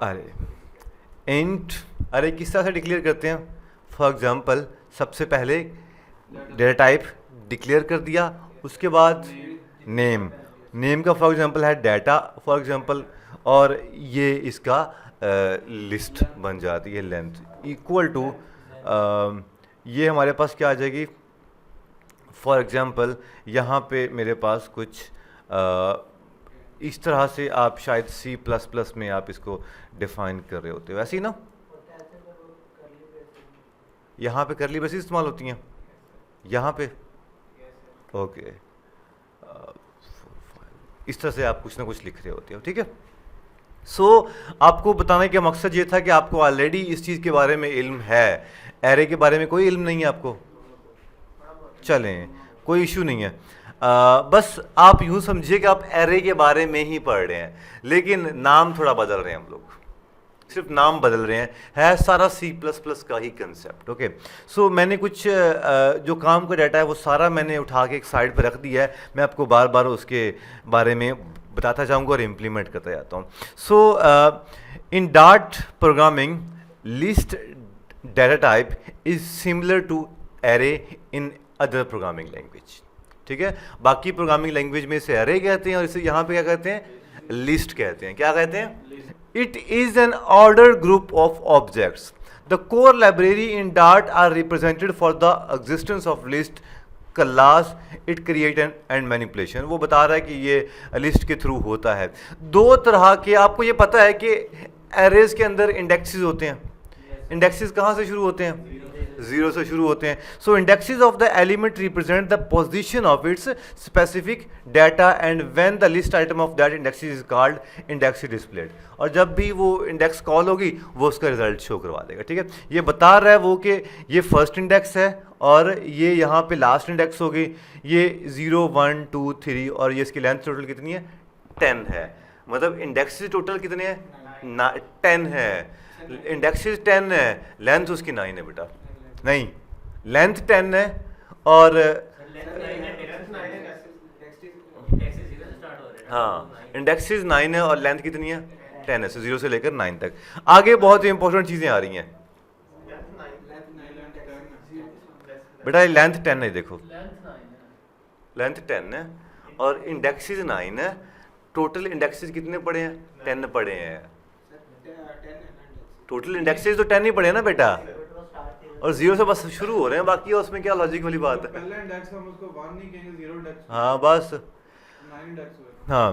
अरे इंट अरे किस तरह से डिक्लेयर करते हैं? फॉर एग्जांपल सबसे पहले डेटा टाइप डिक्लेयर कर दिया, उसके बाद नेम का फॉर एग्जांपल है डाटा फॉर एग्जांपल, और ये इसका लिस्ट बन जाती है लेंथ इक्वल टू ये हमारे पास क्या आ जाएगी? फॉर एग्जांपल यहाँ पे मेरे पास कुछ इस तरह से आप शायद C++ में आप इसको डिफाइन कर रहे होते हो, वैसे ही ना? यहाँ पे करली ब्रेसेस इस्तेमाल होती हैं, यहाँ पे ओके इस तरह से आप कुछ ना कुछ लिख रहे होते हो, ठीक है। सो आपको बताने का मकसद ये था कि आपको ऑलरेडी इस चीज़ के बारे में इल्म है, एरे के बारे में कोई इल्म नहीं है आपको, चलें कोई इशू नहीं है। बस आप यूँ समझिए कि आप एरे के बारे में ही पढ़ रहे हैं, लेकिन नाम थोड़ा बदल रहे हैं हम लोग, सिर्फ नाम बदल रहे हैं, है सारा C++ का ही कंसेप्ट, ओके। सो मैंने कुछ जो काम का डाटा है वो सारा मैंने उठा के एक साइड पर रख दिया है, मैं आपको बार बार उसके बारे में बताता जाऊंगा और इम्प्लीमेंट करता जाता हूँ। So in Dart programming list data type is similar to array in other programming language, ठीक है। बाकी प्रोग्रामिंग लैंग्वेज में इसे एरे कहते हैं और इसे यहाँ पे क्या कहते हैं? लिस्ट कहते हैं। क्या कहते हैं? It is an ordered group of objects. The core library in Dart are represented for the existence of list class it create and manipulation. वो बता रहा है कि ये लिस्ट के थ्रू होता है। दो तरह के, आपको ये पता है कि एरेज के अंदर इंडेक्सेस होते हैं। इंडेक्सेस कहाँ से शुरू होते हैं? जीरो से शुरू होते हैं। So indexes of the element represent the position of its specific data and when the list item of that indexes is called index displayed. और जब भी वो इंडेक्स कॉल होगी वो उसका रिजल्ट शो करवा देगा, ठीक है। ये बता रहा है वो कि ये फर्स्ट इंडेक्स है और ये यहाँ पे लास्ट इंडेक्स होगी, ये 0 1 2 3 और ये इसकी लेंथ टोटल कितनी है? 10 है। मतलब इंडेक्सेस टोटल कितने हैं? 10 है। इंडेक्सेस 10 है, लेंथ उसकी 9 है बेटा, नहीं लेंथ 10 है और हाँ इंडेक्सेस 9 है और लेंथ कितनी है? 10 है। 0 से लेकर 9 तक। आगे बहुत ही इंपॉर्टेंट चीजें आ रही हैं बेटा, ये लेंथ 10 है, देखो लेंथ 10 है और इंडेक्सेस 9 है। टोटल इंडेक्सेस कितने पड़े हैं? 10 पड़े हैं। टोटल इंडेक्सेस तो 10 ही पड़े हैं ना बेटा, और 0 से बस शुरू हो रहे हैं, बाकी उसमें क्या लॉजिक वाली बात है? पहला इंडेक्स हम उसको 1 नहीं कहेंगे, 0 इंडेक्स। हाँ बस 9 इंडेक्स हुए। हाँ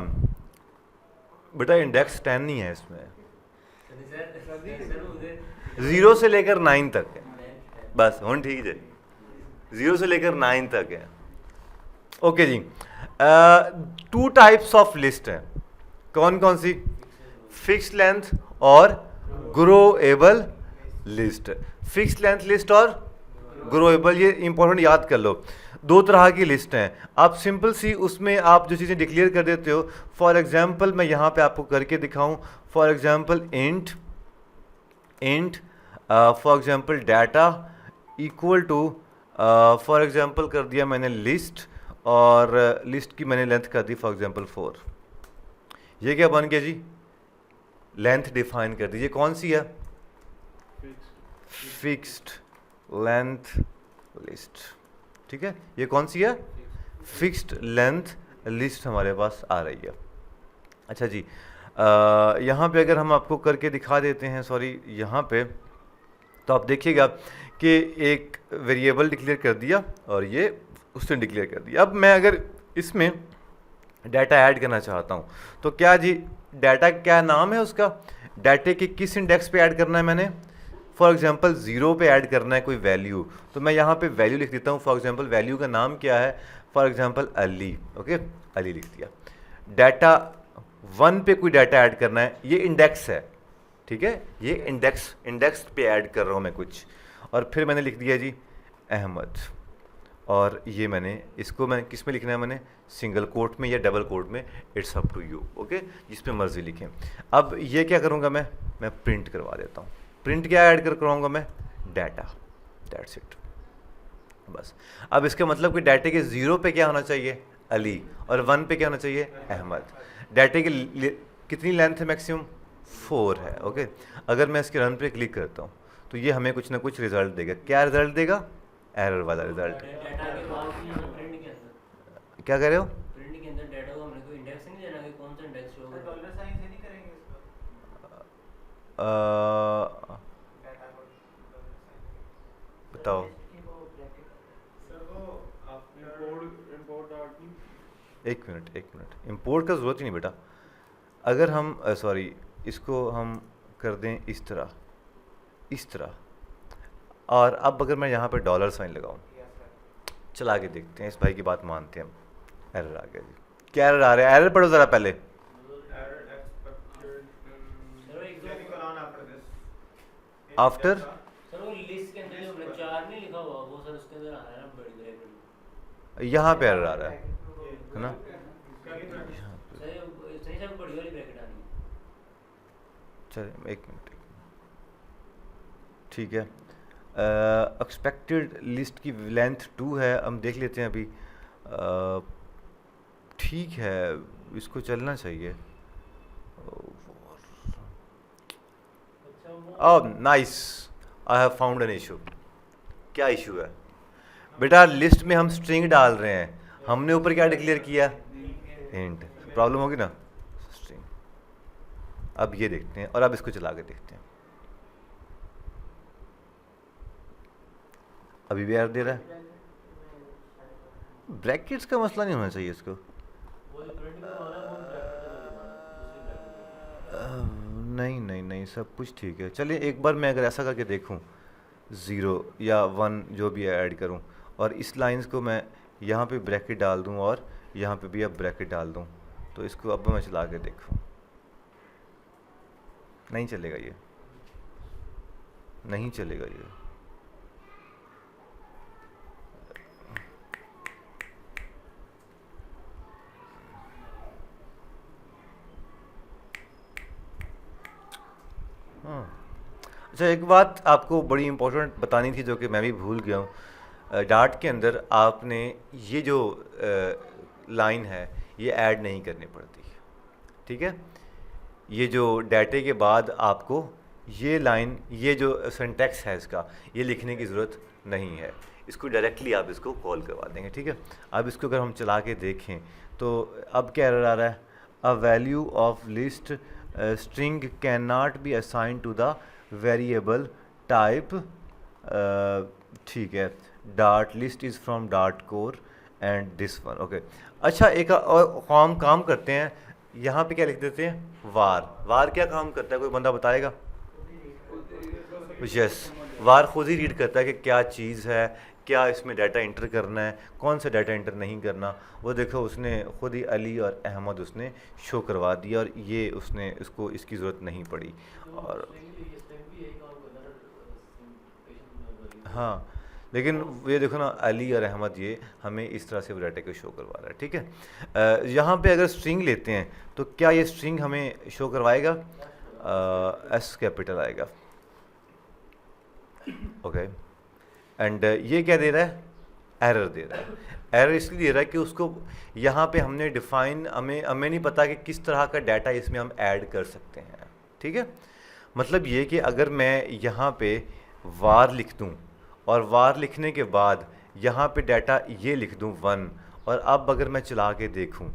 बेटा इंडेक्स 10 नहीं है इसमें, 0 से लेकर 9 तक है बस, हम ठीक है, 0 से लेकर 9 तक है, ओके जी। 2 टाइप्स ऑफ लिस्ट हैं, कौन कौन सी? फिक्स्ड लेंथ और growable list. Fixed length list और ग्रोएबल, ये इंपॉर्टेंट याद कर लो। 2 तरह की लिस्ट हैं। आप सिंपल सी उसमें आप जो चीज़ें डिक्लेयर कर देते हो, फॉर एग्जांपल मैं यहाँ पे आपको करके दिखाऊं, for example int for example data equal to for example कर दिया मैंने लिस्ट, और लिस्ट की मैंने लेंथ कर दी फॉर एग्जांपल 4। ये क्या बन गया जी? लेंथ डिफाइन कर दीजिए, कौन सी है? फिक्स्ड लेंथ लिस्ट, ठीक है। ये कौन सी है? फिक्स्ड लेंथ लिस्ट हमारे पास आ रही है। अच्छा जी, यहाँ पे अगर हम आपको करके दिखा देते हैं, सॉरी यहाँ पे, तो आप देखिएगा कि एक वेरिएबल डिक्लेयर कर दिया और ये उसने डिक्लेयर कर दिया। अब मैं अगर इसमें डाटा ऐड करना चाहता हूँ तो क्या जी, डाटा क्या नाम है उसका? डाटे के किस इंडेक्स पे ऐड करना है मैंने? फॉर एग्जांपल 0 पे ऐड करना है कोई वैल्यू, तो मैं यहाँ पे वैल्यू लिख देता हूँ। फॉर एग्जांपल वैल्यू का नाम क्या है? For example Ali, okay Ali लिख दिया। डाटा 1 पे कोई डाटा ऐड करना है, ये इंडेक्स है, ठीक है, ये इंडेक्स पे ऐड कर रहा हूँ मैं कुछ, और फिर मैंने लिख दिया जी अहमद, और ये मैंने इसको मैं किस में लिखना है? मैंने सिंगल कोट में या डबल कोट में, it's up to you, okay, जिसमें मर्जी लिखें। अब ये क्या करूँगा मैं प्रिंट करवा देता हूँ। प्रिंट क्या ऐड करवाऊँगा मैं? डाटा, दैट्स इट, बस। अब इसका मतलब कि डाटे के 0 पे क्या होना चाहिए? अली, और 1 पे क्या होना चाहिए? अहमद। डाटे की कितनी लेंथ है मैक्सिमम? 4 है। ओके, अगर मैं इसके रन पे क्लिक करता हूँ तो ये हमें कुछ ना कुछ रिजल्ट देगा। क्या रिजल्ट देगा? एरर वाला रिजल्ट। डाटा के बाद भी हम प्रिंट के अंदर क्या कह रहे हो? प्रिंट के अंदर डाटा को हमने कोई इंडेक्स नहीं देना कि कौन सा इंडेक्स शो होगा। डॉलर साइन से नहीं करेंगे इसको अ, डाटा को बताओ। सर वो इंपोर्ट डॉट एक मिनट, इंपोर्ट का ज़रूरत ही नहीं बेटा। अगर हम सॉरी, इसको हम कर दें इस तरह, और अब अगर मैं यहाँ पे डॉलर साइन लगाऊँ, चला के देखते हैं, इस भाई की बात मानते हैं हम। एरर आ गया जी। क्या एरर आ रहा है? एरर पढ़ो ज़रा पहले। आफ्टर सर वो लिस्ट के अंदर जो हमने 4 नहीं लिखा हुआ वो सर उसके अंदर आ रहा है ना बड़ी ब्रैकेट में। यहाँ पे एरर आ रहा है ना? सही सर बड़ी वाली ब्रैकेट आ रही है। चलिए एक मिनट, ठीक है। एक्सपेक्टेड लिस्ट की लेंथ 2 है, हम देख लेते हैं अभी। ठीक है, इसको चलना चाहिए। Oh nice, I have found an issue. क्या इशू है बेटा? लिस्ट में हम स्ट्रिंग डाल रहे हैं, हमने ऊपर क्या डिक्लेयर किया? इंट। प्रॉब्लम होगी ना? स्ट्रिंग। अब ये देखते हैं और अब इसको चला के देखते हैं। अभी भी एरर दे रहा है। ब्रैकेट्स का मसला नहीं होना चाहिए इसको। वो जो प्रिंट में हो रहा है वो ब्रैकेट नहीं, सब कुछ ठीक है। चलिए एक बार मैं अगर ऐसा करके देखूं, 0 या 1 जो भी ऐड करूं, और इस लाइंस को मैं यहाँ पे ब्रैकेट डाल दूं और यहाँ पे भी अब ब्रैकेट डाल दूं, तो इसको अब मैं चला के देखूं। नहीं चलेगा ये, नहीं चलेगा ये। अच्छा, एक बात आपको बड़ी इम्पोर्टेंट बतानी थी जो कि मैं भी भूल गया हूँ। डार्ट के अंदर आपने ये जो लाइन है ये ऐड नहीं करनी पड़ती, ठीक है? ये जो डाटे के बाद आपको ये लाइन, ये जो सिंटैक्स है इसका, ये लिखने की ज़रूरत नहीं है। इसको डायरेक्टली आप इसको कॉल करवा देंगे, ठीक है? अब इसको अगर हम चला के देखें तो अब क्या एरर आ रहा है? A value of list string can not be assign to the variable type, ठीक है, Dart list is from Dart core and this one. Okay, अच्छा एक और हम काम करते हैं, यहाँ पे क्या लिख देते हैं? वार क्या काम करता है? कोई बंदा बताएगा? यस, वार खुद ही रीड करता है कि क्या चीज़ है, क्या इसमें डाटा इंटर करना है, कौन सा डाटा इंटर नहीं करना। वो देखो उसने खुद ही अली और अहमद उसने शो करवा दिया, और ये उसने इसको इसकी ज़रूरत नहीं पड़ी। और हाँ, लेकिन ये देखो ना, अली और अहमद ये हमें इस तरह से डाटा को शो करवा रहा है, ठीक है? यहाँ पे अगर स्ट्रिंग लेते हैं तो क्या ये स्ट्रिंग हमें शो करवाएगा? एस कैपिटल आएगा। ओके, एंड ये क्या दे रहा है? एरर दे रहा है। एरर इसलिए दे रहा है कि उसको यहाँ पे हमने डिफ़ाइन, हमें नहीं पता कि किस तरह का डाटा इसमें हम ऐड कर सकते हैं, ठीक है? मतलब ये कि अगर मैं यहाँ पे वार लिख दूँ और वार लिखने के बाद यहाँ पे डाटा ये लिख दूँ 1, और अब अगर मैं चला के देखूँ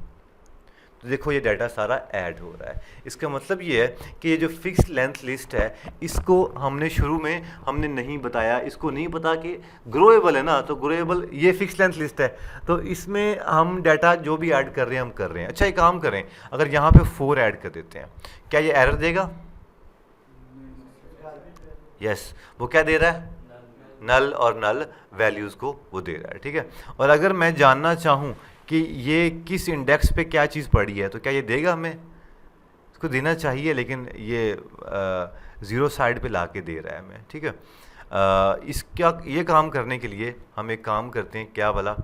तो देखो ये डाटा सारा ऐड हो रहा है। इसका मतलब ये है कि ये जो फिक्स लेंथ लिस्ट है इसको हमने शुरू में हमने नहीं बताया, इसको नहीं पता कि ग्रोएबल है ना, तो ग्रोएबल ये फिक्स लेंथ लिस्ट है, तो इसमें हम डाटा जो भी ऐड कर रहे हैं हम कर रहे हैं। अच्छा, एक काम करें, अगर यहाँ पे 4 ऐड कर देते हैं, क्या ये एरर देगा? यस, वो क्या दे रहा है? नल, और नल वैल्यूज़ को वो दे रहा है, ठीक है? और अगर मैं जानना चाहूँ कि ये किस इंडेक्स पे क्या चीज़ पड़ी है, तो क्या ये देगा? हमें इसको देना चाहिए, लेकिन ये 0 साइड पे ला के दे रहा है हमें, ठीक है? इसका ये काम करने के लिए हम एक काम करते हैं, क्या वाला,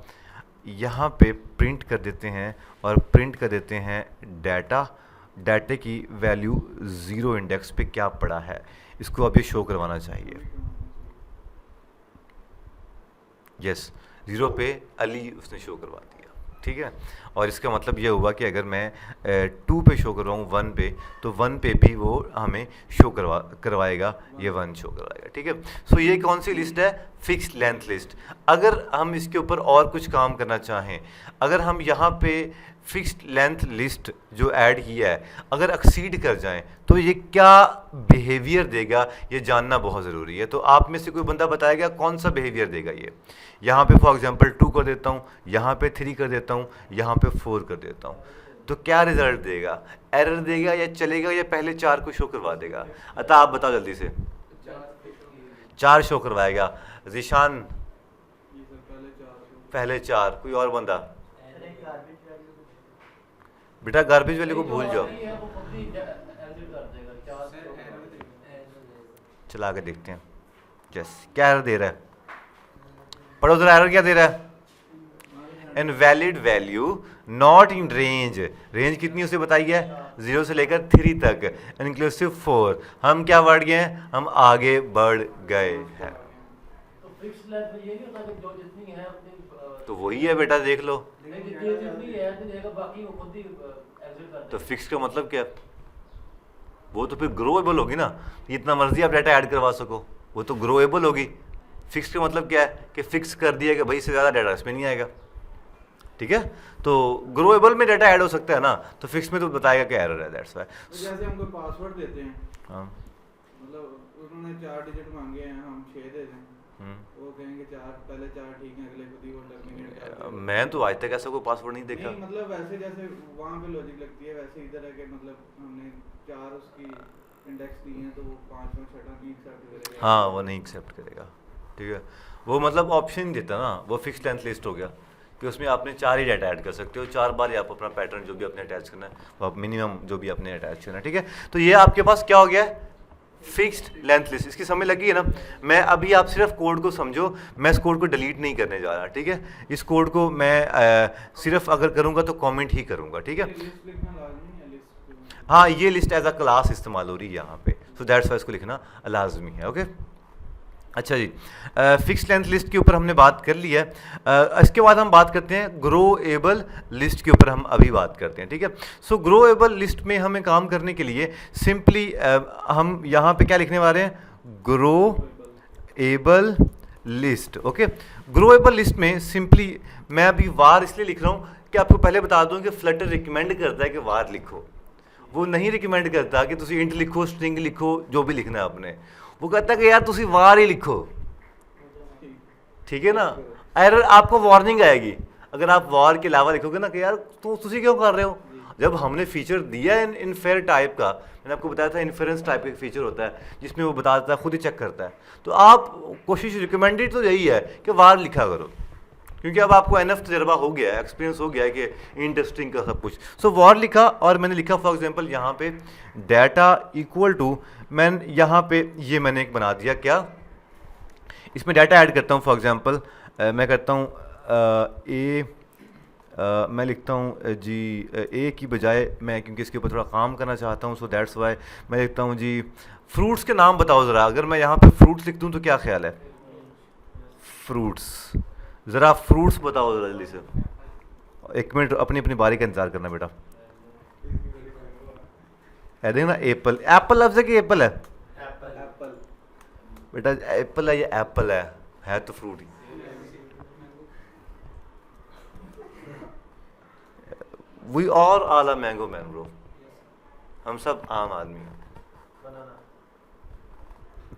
यहाँ पे प्रिंट कर देते हैं और प्रिंट कर देते हैं डाटे की वैल्यू 0 इंडेक्स पे क्या पड़ा है, इसको अब ये शो करवाना चाहिए। यस, 0 पे अली उसने शो करवा दिया, ठीक है। और इसका मतलब ये हुआ कि अगर मैं 2 पे शो करवाऊँ 1 पे, तो 1 पे भी वो हमें शो करवाएगा, ये 1 शो करवाएगा, ठीक है। सो ये कौन सी लिस्ट है? Fixed length list. अगर हम इसके ऊपर और कुछ काम करना चाहें, अगर हम यहाँ पे फिक्स्ड लेंथ लिस्ट जो ऐड किया है अगर एक्सीड कर जाएं तो ये क्या बिहेवियर देगा, ये जानना बहुत ज़रूरी है। तो आप में से कोई बंदा बताएगा कौन सा बिहेवियर देगा ये? यहाँ पे फॉर एग्जांपल 2 कर देता हूँ, यहाँ पे 3 कर देता हूँ, यहाँ पे 4 कर देता हूँ, तो क्या रिजल्ट देगा? एरर देगा या चलेगा या पहले 4 को शो करवा देगा? अतः आप बताओ जल्दी से। 4 शो करवाएगा। ज़ीशान पहले 4, कोई और बंदा? बेटा गार्बेज वाले को भूल जाओ, चला के देखते हैं। यस, क्या एरर दे रहा है? पढ़ो जरा, एरर क्या दे रहा है? Invalid value not in range. Range कितनी उसे बताई है? 0 से लेकर 3 तक, इंक्लूसिव 4। हम क्या बढ़ गए हैं? हम आगे बढ़ गए हैं। तो वही है बेटा, देख लो। तो फिक्स का मतलब क्या? वो तो फिर ग्रोएबल होगी ना, जितना मर्जी आप डाटा ऐड करवा सको, वो तो ग्रोएबल होगी। फिक्स का मतलब क्या है? कि फिक्स कर दिया कि भाई इससे ज़्यादा डाटा इसमें नहीं आएगा, ठीक है। तो ग्रोएबल में डाटा ऐड हो सकता है ना, तो फिक्स में तो बताएगा क्या एरर है, दैट्स व्हाई। तो जैसे हमको पासवर्ड देते हैं, हाँ, मतलब उन्होंने 4 डिजिट मांगे हैं, हम 6 दे दें, वो कहेंगे 4, पहले 4 ठीक है, अगले खुद ही वो लगने। मैं तो आज तक ऐसा कोई पासवर्ड नहीं देखा। नहीं, मतलब वैसे जैसे वहाँ पे लॉजिक लगती है, वैसे इधर है कि मतलब हमने 4 उसकी इंडेक्स दी हैं, तो वो 5वां 6वां नहीं एक्सेप्ट करेगा। हाँ, वो नहीं एक्सेप्ट करेगा, ठीक है। वो मतलब ऑप्शन देता ना, वो फिक्स लेंथ लिस्ट हो गया कि उसमें आपने 4 ही डाटा ऐड कर सकते हो, 4 बार ही आप अपना पैटर्न जो भी आपने अटैच करना है, वो आप मिनिमम जो भी आपने अटैच करना है, ठीक है। तो ये आपके पास क्या हो गया? Fixed length list. इसकी समझ लगी है ना? मैं अभी आप सिर्फ कोड को समझो, मैं इस कोड को डिलीट नहीं करने जा रहा, ठीक है। इस कोड को मैं सिर्फ अगर करूँगा तो कमेंट ही करूँगा, ठीक है। लिस्ट लिखना लाजमी है, लिस्ट। हाँ, ये लिस्ट एज अ क्लास इस्तेमाल हो रही है यहाँ पे, सो दैट्स वाई इसको लिखना लाजमी है, ओके। अच्छा जी, फिक्स लेंथ लिस्ट के ऊपर हमने बात कर ली है। इसके बाद हम बात करते हैं ग्रोएबल लिस्ट के ऊपर, हम अभी बात करते हैं, ठीक है। सो ग्रोएबल लिस्ट में हमें काम करने के लिए सिंपली हम यहाँ पे क्या लिखने वाले हैं? ग्रोएबल लिस्ट, ओके। ग्रोएबल लिस्ट में सिंपली मैं अभी वार इसलिए लिख रहा हूँ कि आपको पहले बता दूँ कि फ्लटर रिकमेंड करता है कि वार लिखो, वो नहीं रिकमेंड करता कि तुम इंट लिखो, स्ट्रिंग लिखो, जो भी लिखना है आपने। वो कहता है कि यार तुम वार ही लिखो, ठीक है ना। एरर आपको वार्निंग आएगी अगर आप वार के अलावा लिखोगे ना कि यार तुम क्यों कर रहे हो। जब हमने फीचर दिया है इनफेयर टाइप का, मैंने आपको बताया था इन्फेरेंस टाइप का एक फीचर होता है जिसमें वो बताता है, खुद ही चेक करता है। तो आप कोशिश रिकमेंडेड तो यही है कि वार लिखा करो, क्योंकि अब आपको एनफ तजर्बा हो गया है, एक्सपीरियंस हो गया है कि इंटरेस्टिंग का सब कुछ। सो वार लिखा और मैंने लिखा फॉर एग्जांपल यहाँ पे डाटा इक्वल टू, मैंने यहाँ पे ये मैंने एक बना दिया, क्या इसमें डाटा ऐड करता हूँ। फॉर एग्जांपल मैं करता हूँ मैं लिखता हूँ जी ए की बजाय, मैं क्योंकि इसके ऊपर थोड़ा काम करना चाहता हूँ, सो दैट्स वाई मैं लिखता हूँ जी फ्रूट्स के नाम बताओ ज़रा। अगर मैं यहाँ पे फ्रूट्स लिख दूँ तो क्या ख्याल है? फ्रूट्स, ज़रा फ्रूट्स बताओ ज़रा जल्दी से। 1 मिनट अपनी अपनी बारी का इंतज़ार करना बेटा। है देखना, एप्पल, एप्पल लफ्ज़ है कि एप्पल है? एप्पल बेटा एप्पल है या एप्पल है तो फ्रूट ही। We all are a mango man bro, हम सब आम आदमी हैं।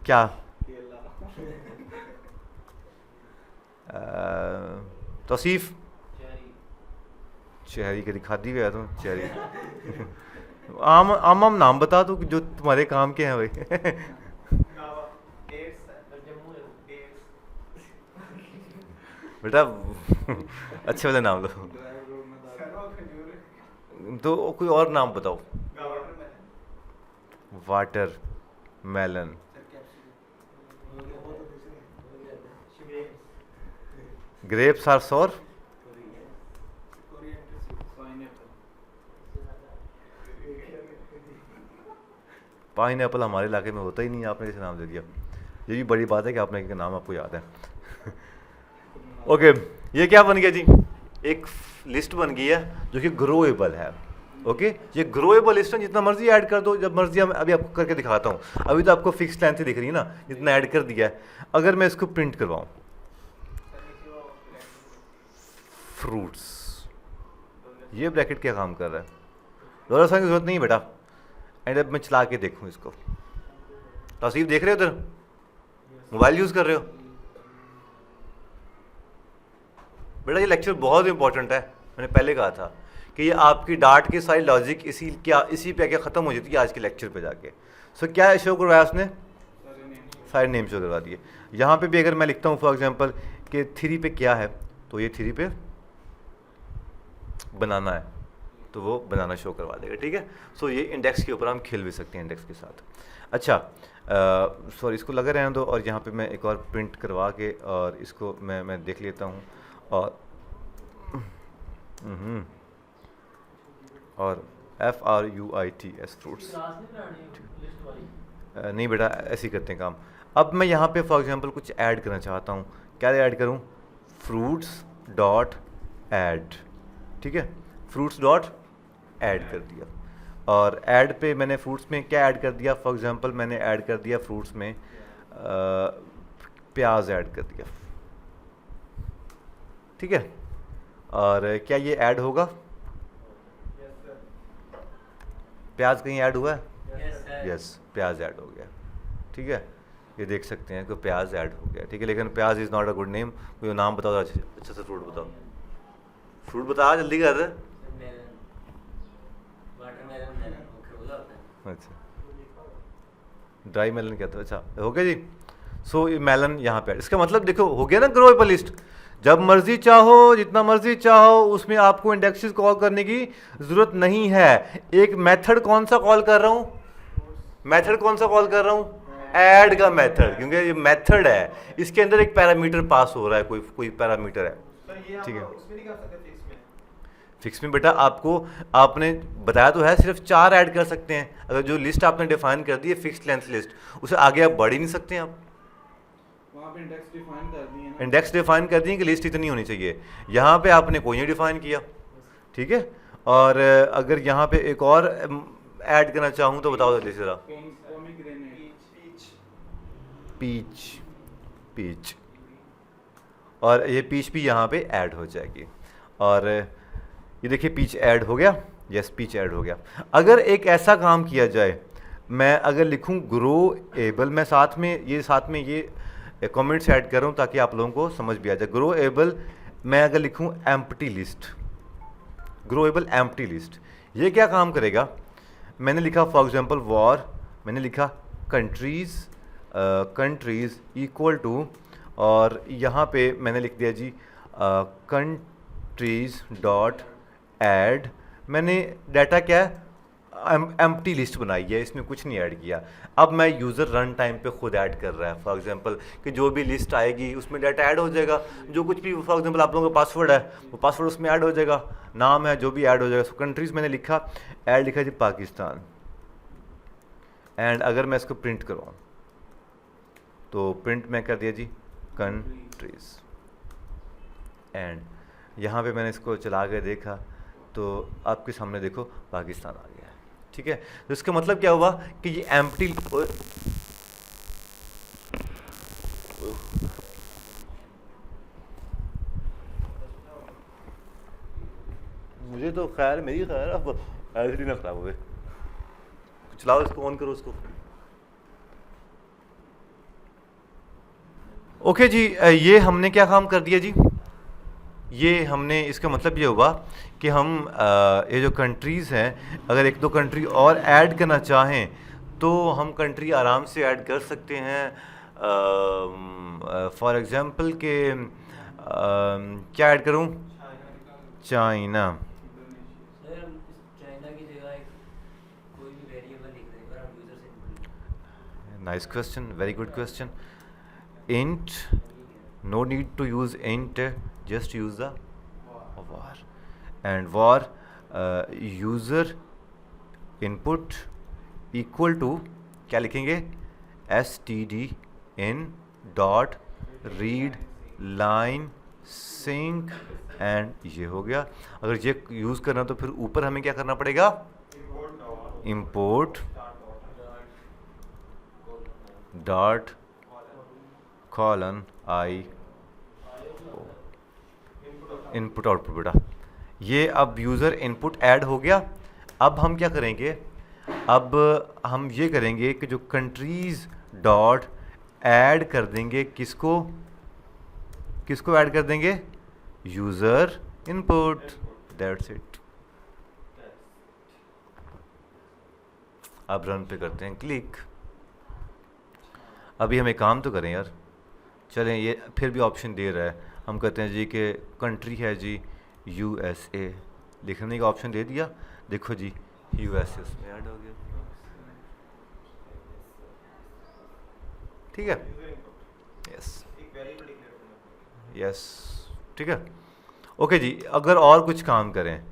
क्या तौसीफ? चेहरी कभी खादी गया तो चेहरी आम आम आम नाम बता दो जो तुम्हारे काम के हैं भाई। बेटा अच्छे वाले नाम लो, तो कोई और नाम बताओ। वाटर मेलन, ग्रेप्स आर सोर, पाइनएप्पल हमारे इलाके में होता ही नहीं, आपने इसे नाम दे दिया। ये भी बड़ी बात है कि आपने नाम आपको याद है। ओके, ये क्या बन गया जी? एक लिस्ट बन गई है जो कि ग्रोएबल है। ओके, ये ग्रोएबल लिस्ट है, जितना मर्जी ऐड कर दो, जब मर्जी। हम अभी आपको करके दिखाता हूँ। अभी तो आपको फिक्स लेंथ ही दिख रही है ना, जितना ऐड कर दिया है। अगर मैं इसको प्रिंट करवाऊँ, फ्रूट्स, ये ब्रैकेट क्या काम कर रहा है? डॉलर साइन की जरूरत नहीं है बेटा। एंड अब मैं चला के देखूँ इसको। तौसीफ देख रहे हो उधर? मोबाइल यूज़ कर रहे हो बेटा? ये लेक्चर बहुत इंपॉर्टेंट है। मैंने पहले कहा था कि ये आपकी डार्ट की सारी लॉजिक इसी पे आके ख़त्म हो जाती है आज के लेक्चर पे जाके। सो क्या शो करवाया उसने? सारे नेम शो करवा दिए। यहाँ पे भी अगर मैं लिखता हूँ फॉर एग्जांपल कि 3 पे क्या है, तो ये 3 पे बनाना है, तो वो बनाना शो करवा देगा। ठीक है। सो ये इंडेक्स के ऊपर हम खेल भी सकते हैं इंडेक्स के साथ। अच्छा, सॉरी, इसको लगा रहने दो। और यहाँ पे मैं एक और प्रिंट करवा के और इसको मैं देख लेता हूँ। और FRUITS फ्रूट्स नहीं बेटा, ऐसे ही करते हैं काम। अब मैं यहाँ पे फॉर एग्जांपल कुछ ऐड करना चाहता हूँ। क्या ऐड करूँ? Fruits dot add. ठीक है, फ्रूट्स डॉट ऐड कर दिया। और ऐड पे मैंने फ्रूट्स में क्या ऐड कर दिया? फॉर एग्जांपल मैंने ऐड कर दिया फ्रूट्स में प्याज ऐड कर दिया। ठीक है। और क्या ये ऐड होगा? प्याज कहीं ऐड हुआ है? यस, प्याज ऐड हो गया। ठीक है, ये देख सकते हैं कि प्याज ऐड हो गया। ठीक है, लेकिन प्याज is not a good name. कोई नाम बताओ, अच्छा सा फ्रूट बताओ। फ्रूट बता, जल्दी कर। अच्छा, ड्राई मेलन क्या था? अच्छा, हो गया जी। सो ये मेलन यहाँ पे, इसका मतलब देखो हो गया ना ग्रोएबल लिस्ट। जब मर्जी चाहो, जितना मर्जी चाहो, उसमें आपको इंडेक्सेस कॉल करने की जरूरत नहीं है। एक मेथड कौन सा कॉल कर रहा हूँ? मेथड कौन सा कॉल कर रहा हूँ? ऐड का मेथड, क्योंकि ये मेथड है, इसके अंदर एक पैरामीटर पास हो रहा है, कोई पैरामीटर है। ठीक है। फिक्स में बेटा आपने बताया तो है, सिर्फ 4 ऐड कर सकते हैं। अगर जो लिस्ट आपने डिफाइन कर दी है फिक्स लेंथ लिस्ट, उसे आगे आप बढ़ ही नहीं सकते हैं। आप वहाँ पे इंडेक्स डिफाइन कर दिए ना, इंडेक्स डिफाइन कर दिए कि लिस्ट इतनी होनी चाहिए। यहाँ पे आपने कोई नहीं डिफाइन किया। ठीक है। और अगर यहाँ पे एक और ऐड करना चाहूँ तो बताओ जल्दी से जरा। पीच, और ये पीच भी यहाँ पे ऐड हो जाएगी। और ये देखिए पीच ऐड हो गया। यस, पीच ऐड हो गया। अगर एक ऐसा काम किया जाए, मैं अगर लिखूँ ग्रोएबल, मैं साथ में ये कमेंट्स ऐड कर रहा हूँ ताकि आप लोगों को समझ भी आ जाए। ग्रोएबल मैं अगर लिखूँ एम्प्टी लिस्ट, ग्रोएबल एम्प्टी लिस्ट, ये क्या काम करेगा? मैंने लिखा फॉर एग्जांपल वॉर, मैंने लिखा कंट्रीज़ इक्वल टू, और यहाँ पे मैंने लिख दिया जी कंट्रीज़ डॉट ऐड। मैंने डाटा क्या है? एम्प्टी लिस्ट बनाई है, इसमें कुछ नहीं ऐड किया। अब मैं यूज़र रन टाइम पे खुद ऐड कर रहा है। फॉर एग्जांपल कि जो भी लिस्ट आएगी उसमें डाटा ऐड हो जाएगा। जो कुछ भी फॉर एग्जांपल आप लोगों का पासवर्ड है, वो पासवर्ड उसमें ऐड हो जाएगा, नाम है जो भी ऐड हो जाएगा। सो कंट्रीज़ मैंने लिखा, ऐड लिखा जी पाकिस्तान। एंड अगर मैं इसको प्रिंट करवाऊँ तो प्रिंट मैं कर दिया जी कंट्रीज़। एंड यहाँ पे मैंने इसको चला के देखा तो आपके सामने देखो पाकिस्तान आ गया है। ठीक है, तो इसका मतलब क्या हुआ कि ये एम्प्टी, मुझे तो खैर मेरी खैर, अब एलसीडी ना खराब हुए। चलाओ इसको, ऑन करो उसको। ओके जी, ये हमने क्या काम कर दिया जी? ये हमने, इसका मतलब ये हुआ कि हम ये जो कंट्रीज़ हैं, अगर 1-2 कंट्री और ऐड करना चाहें तो हम कंट्री आराम से ऐड कर सकते हैं। फॉर एग्जांपल के क्या ऐड करूं? चाइना। सर हम चाइना की जगह एक कोई भी वेरिएबल लिख दें पर हम यूजर से nice question, very good question. Int, no need to use int, just use the var, and var user input equal to क्या लिखेंगे? std in dot read line sync and ये हो गया। अगर ये यूज़ करना तो फिर ऊपर हमें क्या करना पड़ेगा, import डॉट कॉलन आई इनपुट आउटपुट बेटा। ये अब यूज़र इनपुट ऐड हो गया। अब हम क्या करेंगे, अब हम ये करेंगे कि जो कंट्रीज़ डॉट ऐड कर देंगे, किसको किसको ऐड कर देंगे, यूज़र इनपुट, दैट्स इट। अब रन पे करते हैं क्लिक। अभी हम एक काम तो करें यार, चलें, ये फिर भी ऑप्शन दे रहा है। हम कहते हैं जी कि कंट्री है जी USA, लिखने का ऑप्शन दे दिया, देखो जी USA उसमें ऐड हो गया। ठीक है, यस यस, ठीक है, ओके जी। अगर और कुछ काम करें,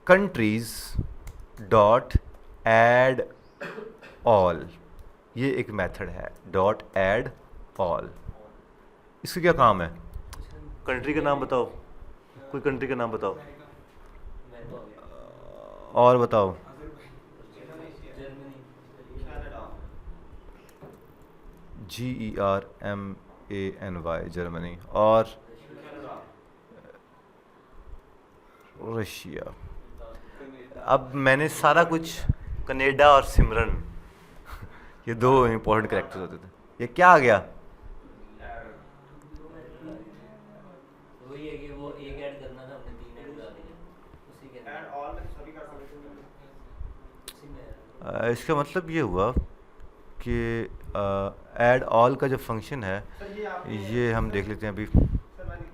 कंट्रीज़ डॉट ऐड ऑल, ये एक मेथड है, डॉट ऐड ऑल। इसका क्या काम है, कंट्री का नाम बताओ, कोई कंट्री का नाम बताओ, और बताओ, GERMANY जर्मनी, और रशिया। अब मैंने सारा कुछ, कनाडा और सिमरन ये दो इंपॉर्टेंट कैरेक्टर्स होते थे, ये क्या आ गया, वही है कि वो एक ऐड करना था, हमने 3 ऐड करा दिए उसी के अंदर। ऐड ऑल में सभी कर सकते हैं। उसी में इसका मतलब ये हुआ कि ऐड ऑल का जो फंक्शन है, सर ये आपने ये हम देख लेते हैं अभी। सर मैंने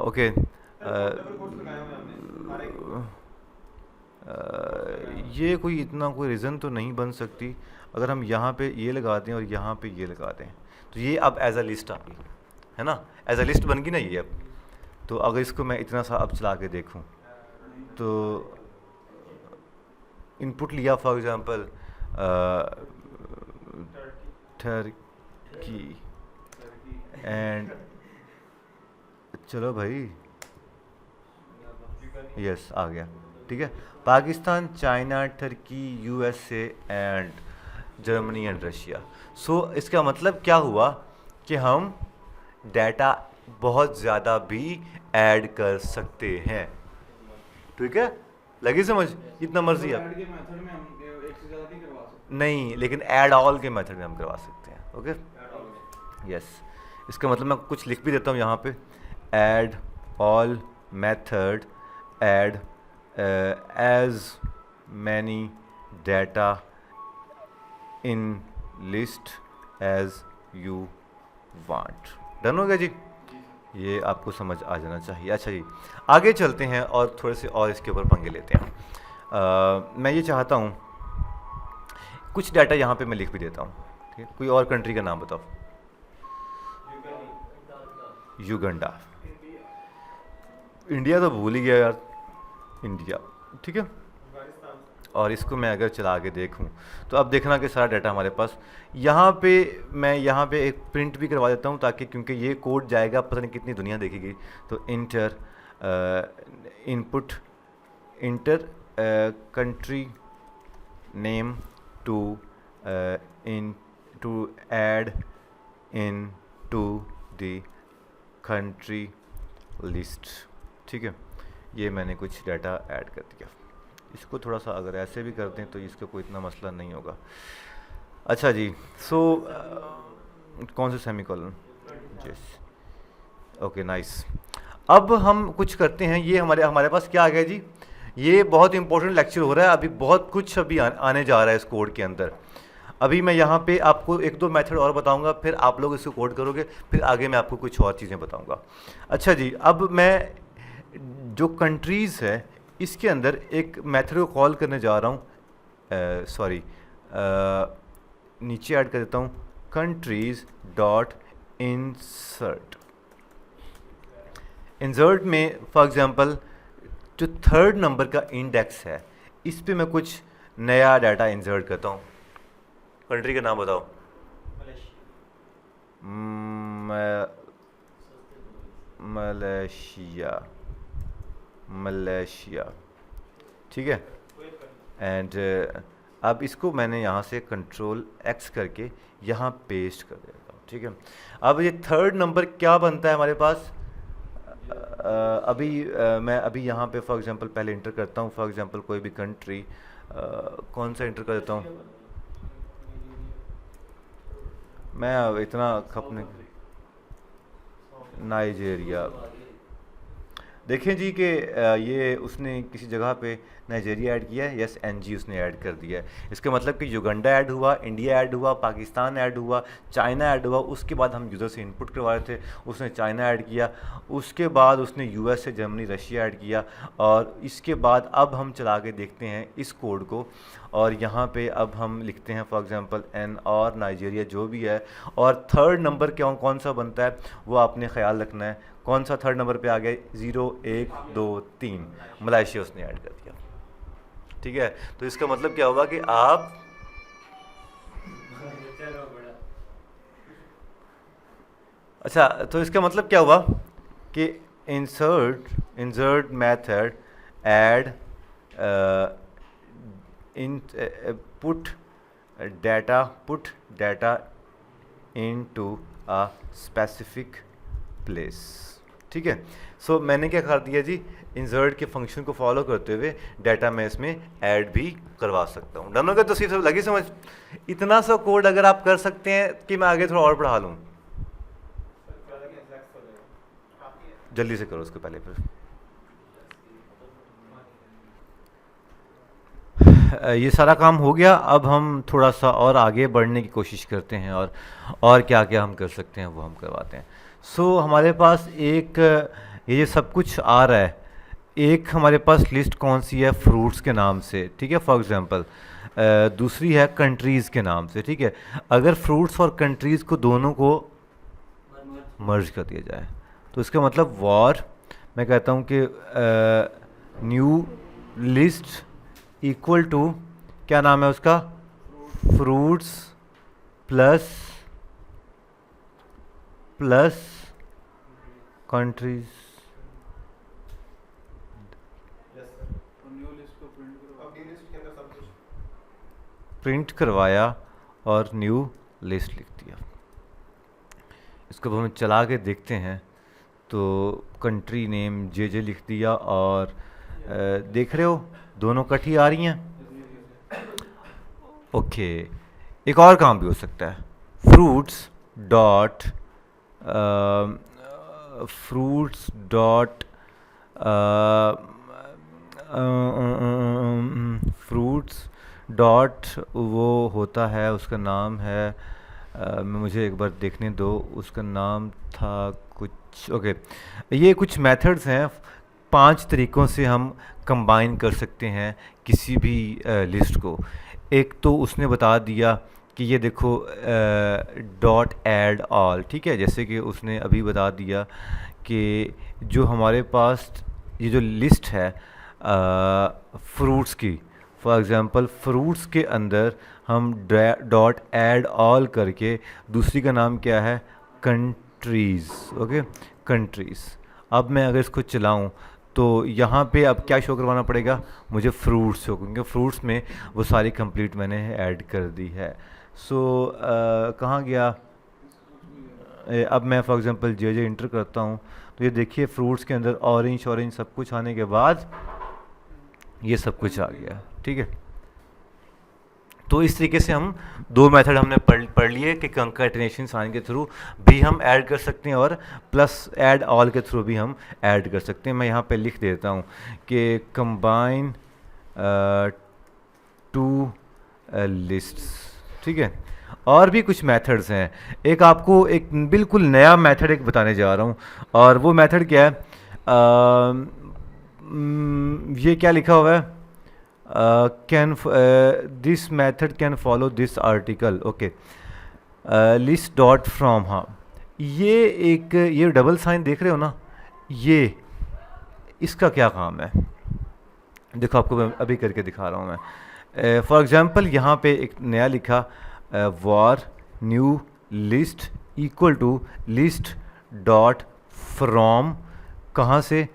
ओके, डबल कोट्स लगाए हुए हमने हर एक। ये कोई इतना कोई रीज़न तो नहीं बन सकती। अगर हम यहाँ पे ये लगा दें और यहाँ पे ये लगा दें, तो ये अब एज अ लिस्ट आ गई है ना, एज अ लिस्ट बन गई ना ये अब। तो अगर इसको मैं इतना सा अब चला के देखूँ, तो इनपुट लिया फॉर एग्ज़ाम्पल टर्की एंड, चलो भाई यस आ गया, ठीक है, Pakistan, China, Turkey, USA and Germany and Russia. So इसका मतलब क्या हुआ कि हम डाटा बहुत ज़्यादा भी ऐड कर सकते हैं, ठीक है, लगी समझ, इतना मर्जी आप, ऐड के मेथड में हम एक से ज़्यादा नहीं करवा सकते। नहीं, लेकिन ऐड ऑल के मेथड में हम करवा सकते हैं, ओके यस। इसका मतलब मैं कुछ लिख भी देता हूँ यहाँ पे, add all method add as many data in list as you want। Done हो गया जी, ये आपको समझ आ जाना चाहिए। अच्छा जी, आगे चलते हैं और थोड़े से और इसके ऊपर पंगे लेते हैं। मैं ये चाहता हूँ कुछ डाटा यहाँ पे मैं लिख भी देता हूँ, ठीक है, कोई और कंट्री का नाम बताओ, युगांडा, इंडिया तो भूल ही गया यार, इंडिया, ठीक है। और इसको मैं अगर चला के देखूं, तो अब देखना कि सारा डाटा हमारे पास यहाँ पे, मैं यहाँ पे एक प्रिंट भी करवा देता हूँ, ताकि क्योंकि ये कोड जाएगा पता नहीं कितनी दुनिया देखेगी। तो enter input enter country name to into add into the country list, ठीक है। ये मैंने कुछ डाटा ऐड कर दिया। इसको थोड़ा सा अगर ऐसे भी कर दें तो इसका कोई इतना मसला नहीं होगा। अच्छा जी, सो कौन से सेमीकोलन, यस, ओके नाइस। अब हम कुछ करते हैं, ये हमारे पास क्या आ गया जी, ये बहुत इंपॉर्टेंट लेक्चर हो रहा है, अभी बहुत कुछ अभी आने जा रहा है इस कोड के अंदर। अभी मैं यहाँ पे आपको एक दो मेथड और बताऊँगा, फिर आप लोग इसको कोड करोगे, फिर आगे मैं आपको कुछ और चीज़ें बताऊँगा। अच्छा जी, अब मैं जो कंट्रीज़ है इसके अंदर एक मेथड को कॉल करने जा रहा हूँ, सॉरी नीचे ऐड कर देता हूँ, कंट्रीज़ डॉट इंसर्ट। इंसर्ट में फॉर एग्जांपल जो 3rd नंबर का इंडेक्स है, इस पे मैं कुछ नया डाटा इंसर्ट करता हूँ। कंट्री का नाम बताओ, मलेशिया, मलेशिया, ठीक है। एंड अब इसको मैंने यहाँ से कंट्रोल एक्स करके यहाँ पेस्ट कर देता हूँ, ठीक है। अब ये थर्ड नंबर क्या बनता है हमारे पास? मैं अभी यहाँ पे फॉर एग्जांपल पहले इंटर करता हूँ, फॉर एग्जांपल कोई भी कंट्री, कौन सा इंटर कर देता हूँ मैं, अब इतना खपने, नाइजेरिया। देखें जी कि ये उसने किसी जगह पे नाइजेरिया ऐड किया है, यस एनजी उसने ऐड कर दिया है। इसका मतलब कि युगांडा ऐड हुआ, इंडिया ऐड हुआ, पाकिस्तान ऐड हुआ, चाइना ऐड हुआ। उसके बाद हम यूज़र से इनपुट करवा रहे थे, उसने चाइना ऐड किया। उसके बाद उसने यूएसए, जर्मनी, रशिया ऐड किया। और इसके बाद अब हम चला के देखते हैं इस कोड को, और यहाँ पे अब हम लिखते हैं फॉर एग्जांपल एन और नाइजेरिया जो भी है। और थर्ड नंबर कौन सा बनता है वो आपने ख्याल रखना है। कौन सा थर्ड नंबर पे आ गया? 0 1 2 3 मलेशिया उसने ऐड कर दिया, ठीक है। तो इसका मतलब क्या हुआ कि आप अच्छा, तो इसका मतलब क्या हुआ कि insert method add in put data into a specific place, ठीक है। सो मैंने क्या कर दिया जी, इंसर्ट के फंक्शन को फॉलो करते हुए डाटा मैं इसमें ऐड भी करवा सकता हूँ। डन हो गया? तो सिर्फ लगी समझ? इतना सा कोड अगर आप कर सकते हैं कि मैं आगे थोड़ा और बढ़ा लूँ। जल्दी से करो उसको पहले, फिर ये सारा काम हो गया। अब हम थोड़ा सा और आगे बढ़ने की कोशिश करते हैं, और क्या क्या हम कर सकते हैं वो हम करवाते हैं। सो हमारे पास एक ये सब कुछ आ रहा है। एक हमारे पास लिस्ट कौन सी है? फ्रूट्स के नाम से, ठीक है, फॉर एग्जांपल। दूसरी है कंट्रीज़ के नाम से, ठीक है। अगर फ्रूट्स और कंट्रीज़ को दोनों को मर्ज कर दिया जाए तो इसका मतलब वॉर, मैं कहता हूँ कि न्यू लिस्ट इक्वल टू, क्या नाम है उसका? Fruits plus countries. प्रिंट करवाया और न्यू लिस्ट लिख दिया। इसको हम चला के देखते हैं तो कंट्री नेम जे लिख दिया, और देख रहे हो दोनों कटी आ रही हैं। ओके, एक और काम भी हो सकता है, फ्रूट्स डॉट फ्रूट्स डॉट वो होता है, उसका नाम है मुझे एक बार देखने दो, उसका नाम था कुछ, ओके। ये कुछ मेथड्स हैं, 5 तरीक़ों से हम कंबाइन कर सकते हैं किसी भी लिस्ट को। एक तो उसने बता दिया कि ये देखो डॉट ऐड ऑल, ठीक है। जैसे कि उसने अभी बता दिया कि जो हमारे पास ये जो लिस्ट है फ्रूट्स की, फॉर एग्ज़ाम्पल फ्रूट्स के अंदर हम डॉट ऐड ऑल करके, दूसरी का नाम क्या है? Countries, okay, countries. अब मैं अगर इसको चलाऊं तो यहाँ पे अब क्या शो करवाना पड़ेगा? मुझे फ्रूट्स शो, क्योंकि फ्रूट्स में वो सारी कंप्लीट मैंने ऐड कर दी है। सो कहाँ गया? अब मैं फॉर एग्ज़ाम्पल जे इंटर करता हूँ तो ये देखिए फ्रूट्स के अंदर ऑरेंज सब कुछ आने के बाद ये सब कुछ आ गया, ठीक है। तो इस तरीके से हम 2 मेथड हमने पढ़ लिए कि कंकैटिनेशन साइन के थ्रू भी हम ऐड कर सकते हैं और प्लस ऐड ऑल के थ्रू भी हम ऐड कर सकते हैं। मैं यहाँ पे लिख देता हूँ कि कंबाइन 2 लिस्ट्स, ठीक है। और भी कुछ मेथड्स हैं। एक आपको एक बिल्कुल नया मेथड एक बताने जा रहा हूँ, और वो मेथड क्या है? ये क्या लिखा हुआ है? This method can follow this article, okay. List dot from, हाँ, ये डबल साइन देख रहे हो ना, ये इसका क्या काम है? देखो आपको मैं अभी करके दिखा रहा हूँ मैं। फॉर एग्जांपल यहाँ पे एक नया लिखा var new list equal to list dot from, कहाँ से,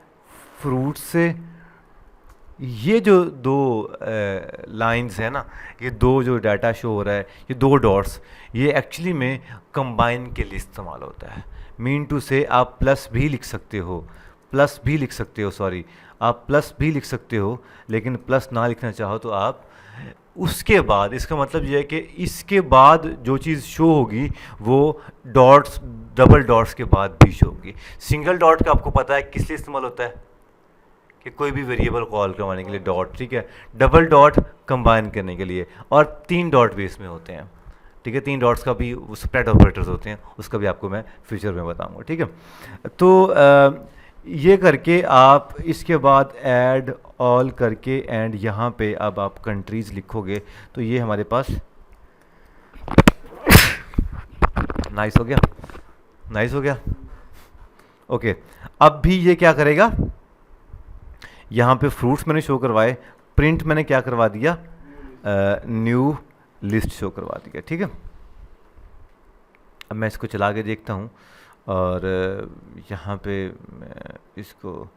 फ्रूट से। ये जो दो लाइंस है ना, ये दो जो डाटा शो हो रहा है, ये दो डॉट्स, ये एक्चुअली में कंबाइन के लिए इस्तेमाल होता है। मीन टू से आप प्लस भी लिख सकते हो, प्लस भी लिख सकते हो, सॉरी, आप प्लस भी लिख सकते हो, लेकिन प्लस ना लिखना चाहो तो आप उसके बाद, इसका मतलब ये है कि इसके बाद जो चीज़ शो होगी वो डॉट्स, डबल डॉट्स के बाद भी शो होगी। सिंगल डॉट का आपको पता है किस लिए इस्तेमाल होता है, कि कोई भी वेरिएबल कॉल करवाने के लिए डॉट, ठीक है। डबल डॉट कंबाइन करने के लिए, और 3 डॉट भी इसमें होते हैं, ठीक है। 3 डॉट्स का भी स्प्रेड ऑपरेटर्स होते हैं, उसका भी आपको मैं फ्यूचर में बताऊंगा, ठीक है। तो ये करके आप इसके बाद ऐड ऑल करके एंड यहाँ पे अब आप कंट्रीज़ लिखोगे तो ये हमारे पास नाइस हो गया, नाइस हो गया, ओके। अब भी ये क्या करेगा, यहाँ पे फ्रूट्स मैंने शो करवाए, प्रिंट मैंने क्या करवा दिया, न्यू लिस्ट शो करवा दिया, ठीक है। अब मैं इसको चला के देखता हूँ, और यहाँ पे इसको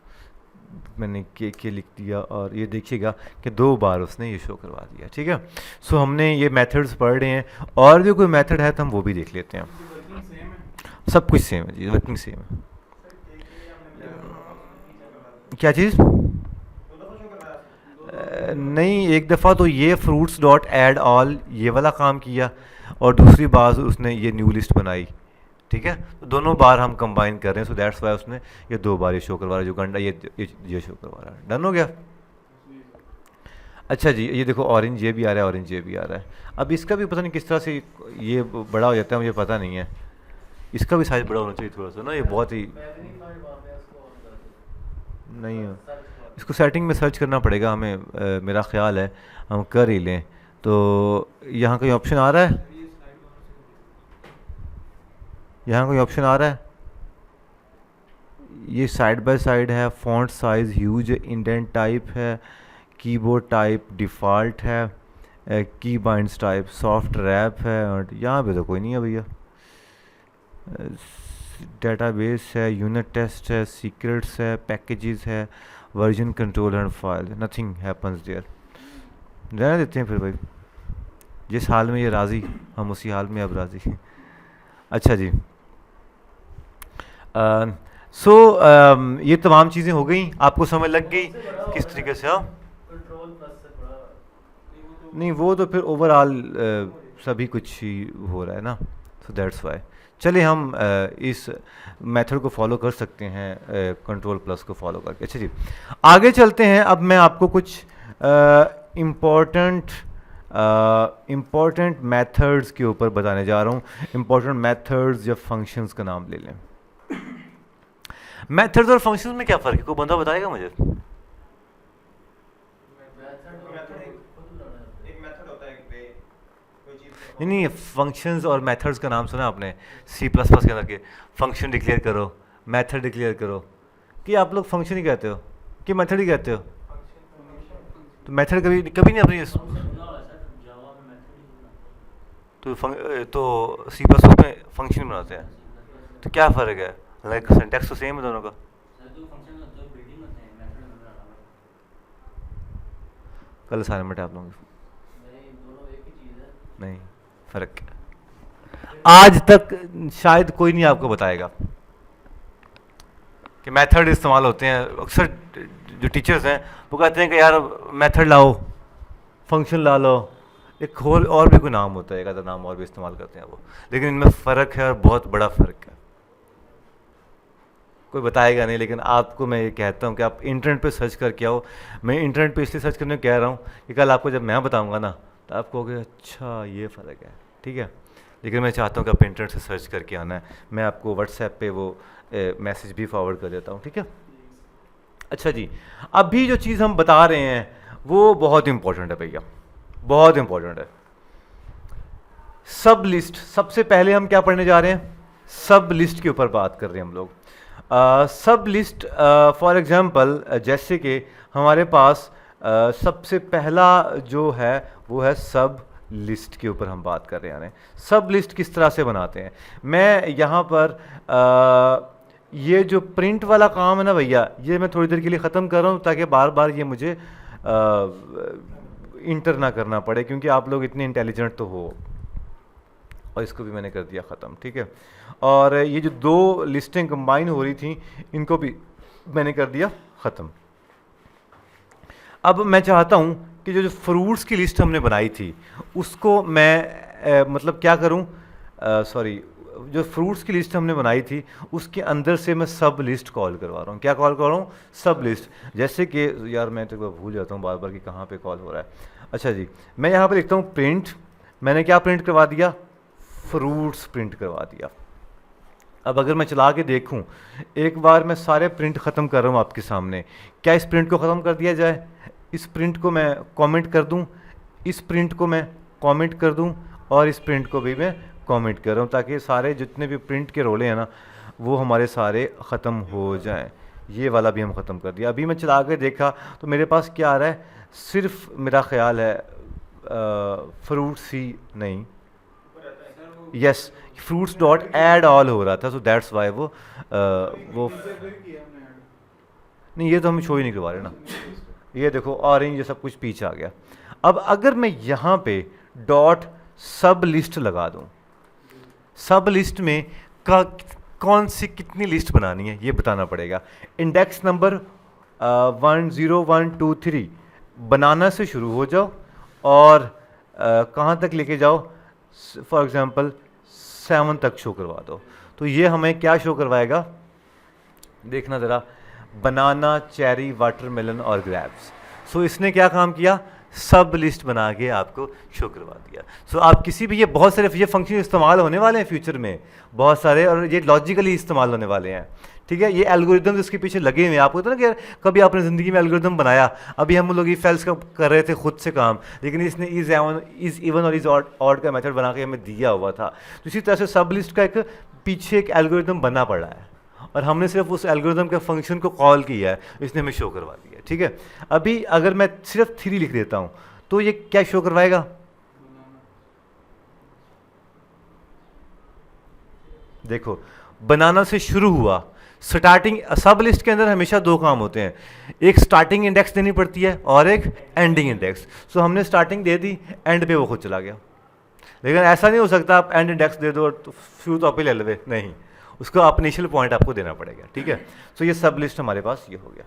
मैंने के लिख दिया, और ये देखिएगा कि 2 बार उसने ये शो करवा दिया, ठीक है। सो हमने ये मेथड्स पढ़ रहे हैं, और भी कोई मेथड है तो हम वो भी देख लेते हैं। वर्किंग सेम है, सब कुछ सेम है जी, वर्किंग सेम है। क्या चीज़? नहीं, एक दफ़ा तो ये फ्रूट्स डॉट ऐड ऑल ये वाला काम किया, और दूसरी बार उसने ये न्यू लिस्ट बनाई, ठीक है। तो दोनों बार हम कंबाइन कर रहे हैं, सो दैट्स वाई उसने ये 2 बार ये शो करवा रहा है, जो गंडा ये शो करवा रहा है। डन हो गया। अच्छा जी, ये देखो ऑरेंज ये भी आ रहा है, ऑरेंज ये भी आ रहा है। अब इसका भी पता नहीं किस तरह से ये बड़ा हो जाता है, मुझे पता नहीं है। इसका भी साइज़ बड़ा होना चाहिए थोड़ा सा ना, ये बहुत ही नहीं है। इसको सेटिंग में सर्च करना पड़ेगा हमें, मेरा ख्याल है हम कर ही लें। तो यहाँ कोई ऑप्शन आ रहा है, यहाँ कोई ऑप्शन आ रहा है, ये साइड बाय साइड है, font size huge, indent type है, कीबोर्ड टाइप डिफ़ॉल्ट है, की बाइंड्स टाइप सॉफ्ट रैप है, और यहाँ पे तो कोई नहीं है भैया। डेटाबेस है, यूनिट टेस्ट है, सीक्रेट्स है, पैकेजेस है, version control and file, nothing happens there. रहने देते हैं फिर भाई, जिस हाल में ये राज़ी हम उसी हाल में अब राज़ी। अच्छा जी, ये तमाम चीज़ें हो गई, आपको समझ लग गई किस तरीके से। हाँ नहीं, वो तो फिर ओवरऑल सभी कुछ ही हो रहा है ना, सो दैट्स वाई। चलिए हम इस मेथड को फॉलो कर सकते हैं, कंट्रोल प्लस को फॉलो करके। अच्छा जी, आगे चलते हैं। अब मैं आपको कुछ इम्पॉर्टेंट मेथड्स के ऊपर बताने जा रहा हूँ। इम्पॉर्टेंट मेथड्स या फंक्शंस का नाम ले लें। मेथड्स और फंक्शंस में क्या फ़र्क है, कोई बंदा बताएगा मुझे? नहीं, फंक्शंस और मेथड्स का नाम सुना आपने? C++ के अंदर के फंक्शन डिक्लेयर करो, मेथड डिक्लेयर करो, कि आप लोग फंक्शन ही कहते हो कि मेथड ही कहते हो? तो मेथड कभी कभी नहीं अपनी तो C++ में फंक्शन बनाते हैं, तो क्या फ़र्क है? लाइक सिंटैक्स तो सेम है दोनों का। कल असाइनमेंट है आप लोगों की? नहीं, फ़र्क है। आज तक शायद कोई नहीं आपको बताएगा कि मेथड इस्तेमाल होते हैं। अक्सर जो टीचर्स हैं वो कहते हैं कि यार मेथड लाओ, फंक्शन ला लो, एक और भी कोई नाम होता है, एक आधा नाम और भी इस्तेमाल करते हैं वो, लेकिन इनमें फ़र्क है और बहुत बड़ा फ़र्क है। कोई बताएगा नहीं, लेकिन आपको मैं ये कहता हूँ कि आप इंटरनेट पे सर्च करके आओ। मैं इंटरनेट पे इसलिए सर्च करने को कह रहा हूँ कि कल आपको जब मैं बताऊँगा ना तो आप कहोगे अच्छा ये फ़र्क है, ठीक है। लेकिन मैं चाहता हूँ कि आप इंटरनेट से सर्च करके आना है। मैं आपको व्हाट्सएप पे वो मैसेज भी फॉरवर्ड कर देता हूँ, ठीक है। अच्छा जी, अभी जो चीज़ हम बता रहे हैं वो बहुत इंपॉर्टेंट है भैया, बहुत इंपॉर्टेंट है। सब लिस्ट, सबसे पहले हम क्या पढ़ने जा रहे हैं? सब लिस्ट के ऊपर बात कर रहे हैं हम लोग। सब लिस्ट फॉर एग्जांपल, जैसे कि हमारे पास सबसे पहला जो है वो है सब लिस्ट के ऊपर हम बात कर रहे हैं। सब लिस्ट किस तरह से बनाते हैं, मैं यहाँ पर ये जो प्रिंट वाला काम है ना भैया, ये मैं थोड़ी देर के लिए ख़त्म कर रहा हूँ ताकि बार बार ये मुझे इंटर ना करना पड़े, क्योंकि आप लोग इतने इंटेलिजेंट तो हो। और इसको भी मैंने कर दिया ख़त्म, ठीक है। और ये जो दो लिस्टें कंबाइन हो रही थी इनको भी मैंने कर दिया ख़त्म। अब मैं चाहता हूँ कि जो जो फ्रूट्स की लिस्ट हमने बनाई थी उसको मैं मतलब क्या करूँ, सॉरी, जो फ्रूट्स की लिस्ट हमने बनाई थी उसके अंदर से मैं सब लिस्ट कॉल करवा रहा हूँ। क्या कॉल कर रहा हूँ? सब लिस्ट। जैसे कि यार मैं तो भूल जाता हूँ बार बार कि कहाँ पे कॉल हो रहा है। अच्छा जी, मैं यहाँ पे लिखता हूँ प्रिंट। मैंने क्या प्रिंट करवा दिया? फ्रूट्स प्रिंट करवा दिया। अब अगर मैं चला के देखूं, एक बार मैं सारे प्रिंट ख़त्म कर रहा हूं आपके सामने, क्या इस प्रिंट को ख़त्म कर दिया जाए? इस प्रिंट को मैं कमेंट कर दूं, इस प्रिंट को मैं कमेंट कर दूं, और इस प्रिंट को भी मैं कमेंट कर रहा हूं, ताकि सारे जितने भी प्रिंट के रोले हैं ना वो हमारे सारे ख़त्म हो जाएं। ये वाला भी हम ख़त्म कर दिया। अभी मैं चला के देखा तो मेरे पास क्या आ रहा है? सिर्फ मेरा ख्याल है फ्रूट्स ही नहीं, yes, fruits dot add all हो रहा था, सो दैट्स वाई वो फिर किया हमने ऐड। नहीं, ये तो हम शो ही नहीं करवा रहे ना। ये देखो ऑरेंज ये सब कुछ पीछे आ गया। अब अगर मैं यहाँ पे डॉट सब लिस्ट लगा दूँ, सब लिस्ट में कौन सी कितनी लिस्ट बनानी है ये बताना पड़ेगा। इंडेक्स नंबर 1 0 1 2 3 बनाना से शुरू हो जाओ और कहाँ तक लेके जाओ, फॉर एग्जांपल 7 तक शो करवा दो। तो ये हमें क्या शो करवाएगा? देखना ज़रा, बनाना, चेरी, वाटरमेलन और ग्रेप्स। सो इसने क्या काम किया? सब लिस्ट बना के आपको शो करवा दिया। सो आप किसी भी, ये बहुत सारे ये फंक्शन इस्तेमाल होने वाले हैं फ्यूचर में बहुत सारे, और ये लॉजिकली इस्तेमाल होने वाले हैं, ठीक है। ये एल्गोरिदम इसके पीछे लगे हुए हैं। आपको पता ना कि यार कभी आपने ज़िंदगी में एल्गोरिदम बनाया? अभी हम लोग इफ एल्स का कर रहे थे खुद से काम, लेकिन इसने इज़ इवन और इज़ ऑड का मेथड बना के हमें दिया हुआ था। तो इसी तरह से सब लिस्ट का एक पीछे एक एल्गोरिदम बनना पड़ रहा है, और हमने सिर्फ उस एल्गोरिदम के फंक्शन को कॉल किया है, इसने हमें शो करवा दिया, ठीक है। अभी अगर मैं सिर्फ 3 लिख देता हूँ तो ये क्या शो करवाएगा? देखो, बनाना से शुरू हुआ। स्टार्टिंग सब लिस्ट के अंदर हमेशा 2 काम होते हैं, एक स्टार्टिंग इंडेक्स देनी पड़ती है और एक एंडिंग इंडेक्स। सो हमने स्टार्टिंग दे दी, एंड पे वो खुद चला गया। लेकिन ऐसा नहीं हो सकता आप एंड इंडेक्स दे दो और तो शुरू तो आप ही ले लेवे, नहीं, उसको आप इनिशियल पॉइंट आपको देना पड़ेगा, ठीक है। सो ये सब लिस्ट हमारे पास ये हो गया।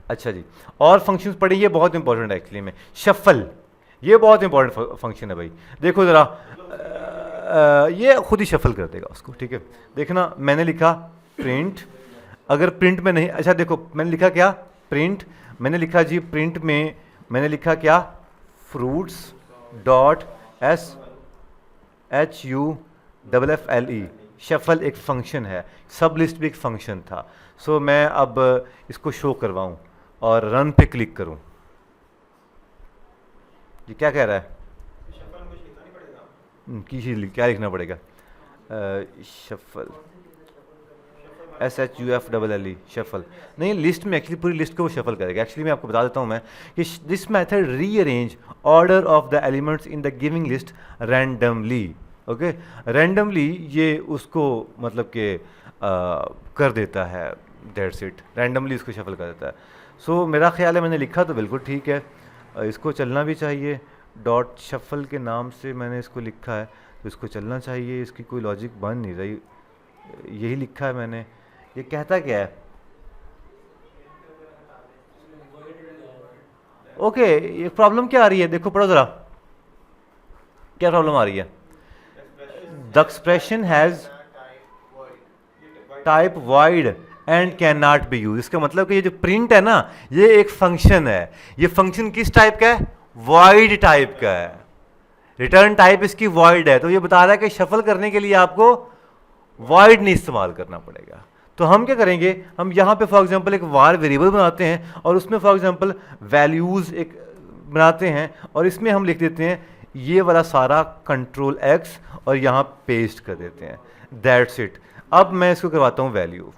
अच्छा जी, और फंक्शंस पढ़े, ये बहुत इंपॉर्टेंट है एक्चुअली में। शफल, ये बहुत इंपॉर्टेंट फंक्शन है भाई। देखो ज़रा, ये खुद ही शफल कर देगा उसको, ठीक है। देखना, मैंने लिखा प्रिंट, अगर प्रिंट में नहीं, अच्छा देखो मैंने लिखा क्या? प्रिंट। मैंने लिखा जी प्रिंट में मैंने लिखा क्या? Fruits dot SHUFFLE। शफल एक फंक्शन है, सब लिस्ट भी एक फंक्शन था। सो मैं अब इसको शो करवाऊँ और रन पे क्लिक करूँ। ये क्या कह रहा है? क्या लिखना पड़ेगा? शफल, SHUFFLE, शफल नहीं, लिस्ट में एक्चुअली पूरी लिस्ट को वो शफल करेगा। एक्चुअली मैं आपको बता देता हूँ मैं कि this method rearrange order of the elements in the giving list randomly. Okay, randomly ये उसको मतलब कि कर देता है, दैट्स इट, रैंडमली इसको शफल कर देता है। सो मेरा ख्याल है मैंने लिखा तो बिल्कुल ठीक है, इसको चलना भी चाहिए। डॉट शफल के नाम से मैंने इसको लिखा है तो इसको चलना चाहिए, इसकी कोई लॉजिक बन नहीं रही, यही लिखा है मैंने। ये कहता क्या है? ओके, ये प्रॉब्लम क्या आ रही है? देखो पढ़ो ज़रा, क्या प्रॉब्लम आ रही है? The expression has type void and can not B use. इसका मतलब कि ये जो प्रिंट है ना, ये एक फंक्शन है। ये फंक्शन किस टाइप का है? void टाइप का है। रिटर्न टाइप इसकी void है, तो ये बता रहा है कि शफल करने के लिए आपको void नहीं इस्तेमाल करना पड़ेगा। तो हम क्या करेंगे? हम यहाँ पे फॉर एग्जांपल एक var वेरिएबल बनाते हैं और उसमें फॉर एग्जांपल वैल्यूज़ एक बनाते हैं, और इसमें हम लिख देते हैं ये वाला सारा कंट्रोल X और यहाँ पेस्ट कर देते हैं, दैट्स इट। अब मैं इसको करवाता हूँ वैल्यू,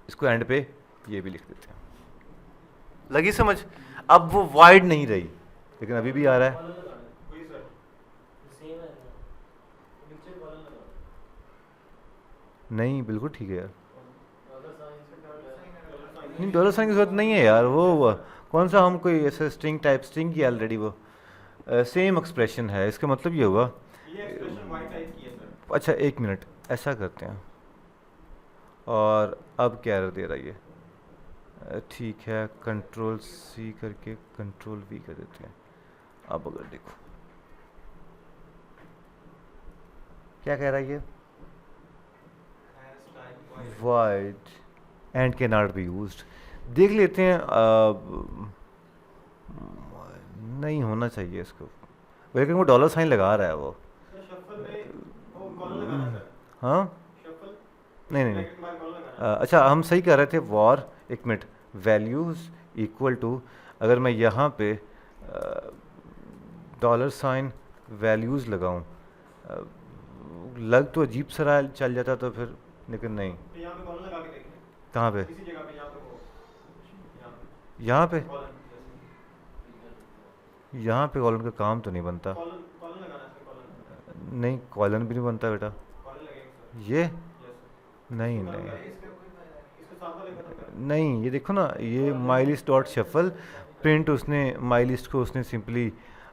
इसको एंड पे ये भी लिख देते हैं। लगी समझ? अब वो वाइड नहीं रही, लेकिन अभी भी आ रहा है। नहीं बिल्कुल ठीक है यार, नहीं डॉलर साइन की जरूरत नहीं है यार, वो कौन सा हम कोई ऐसे स्ट्रिंग टाइप, स्ट्रिंग की ऑलरेडी वो सेम एक्सप्रेशन है, इसका मतलब ये हुआ। ये एक्सप्रेशन वाई टाइप की है सर। अच्छा एक मिनट, ऐसा करते हैं, और अब क्या एरर दे रहा है ये, ठीक है कंट्रोल सी करके कंट्रोल वी कर देते हैं। अब अगर देखो क्या कह रहा है ये, wide and can not be used. देख लेते हैं, नहीं होना चाहिए इसको, लेकिन वो डॉलर साइन लगा रहा है वो। शफल में वो कॉलम लगाना सर। हाँ शफल नहीं नहीं नहीं, ब्रैकेट के बाद कॉलम लगाना। अच्छा हम सही कर रहे थे, वॉर एक मिनट वैल्यूज़ इक्वल टू, अगर मैं यहाँ पे डॉलर साइन वैल्यूज़ लगाऊं, लग तो अजीब सा रहा चल जाता तो फिर, लेकिन नहीं। तो यहाँ पे कॉलम लगा के देखें, कहाँ पे, इसी जगह पे यहाँ पे वो यहाँ पे, कॉलम यहाँ पे कॉलन का काम तो नहीं बनता, कॉलम कॉलम लगाना है सर। कॉलम नहीं कॉलन भी नहीं बनता बेटा, कॉलम लगेगा सर। ये यस सर। नहीं इसको नहीं इसको साथ वाले खत्म कर। नहीं, ये देखो ना, ये माई लिस्ट डॉट शफल प्रिंट, उसने माई लिस्ट को उसने सिंपली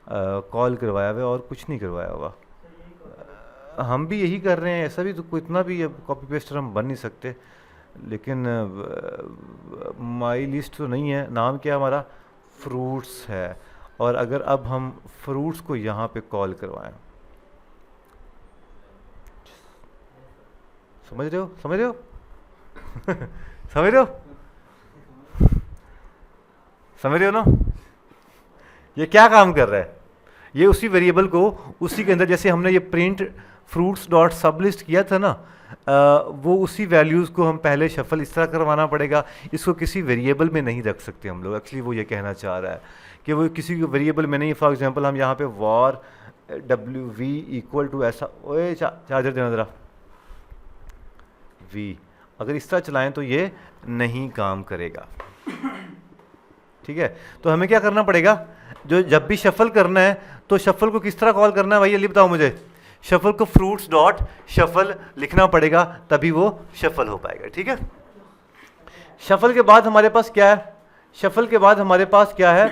कॉल करवाया हुआ है और कुछ नहीं करवाया हुआ। हम भी यही कर रहे हैं, ऐसा भी तो कोई इतना भी कॉपी पेस्टर हम बन नहीं सकते, लेकिन माई लिस्ट तो नहीं है, नाम क्या हमारा फ्रूट्स है, और अगर अब हम फ्रूट्स को यहाँ पे कॉल करवाएं, समझ रहे हो, समझ रहे हो समझ रहे हो, समझ रहे हो ना, ये क्या काम कर रहा है, ये उसी वेरिएबल को उसी के अंदर, जैसे हमने ये प्रिंट फ्रूट्स डॉट सब लिस्ट किया था ना, वो उसी वैल्यूज़ को हम पहले शफल इस तरह करवाना पड़ेगा, इसको किसी वेरिएबल में नहीं रख सकते हम लोग। एक्चुअली वो ये कहना चाह रहा है कि वो किसी वेरिएबल में नहीं, फॉर एग्जांपल हम यहाँ पे var W V equal to ऐसा, ओए चार्जर देना ज़रा, वी अगर इस तरह चलाएं तो ये नहीं काम करेगा, ठीक है। तो हमें क्या करना पड़ेगा, जो जब भी शफल करना है तो शफल को किस तरह कॉल करना है भाई, जल्दी बताओ मुझे। शफल को फ्रूट्स डॉट शफल लिखना पड़ेगा, तभी वो शफल हो पाएगा, ठीक है। शफल के बाद हमारे पास क्या है, शफल के बाद हमारे पास क्या है,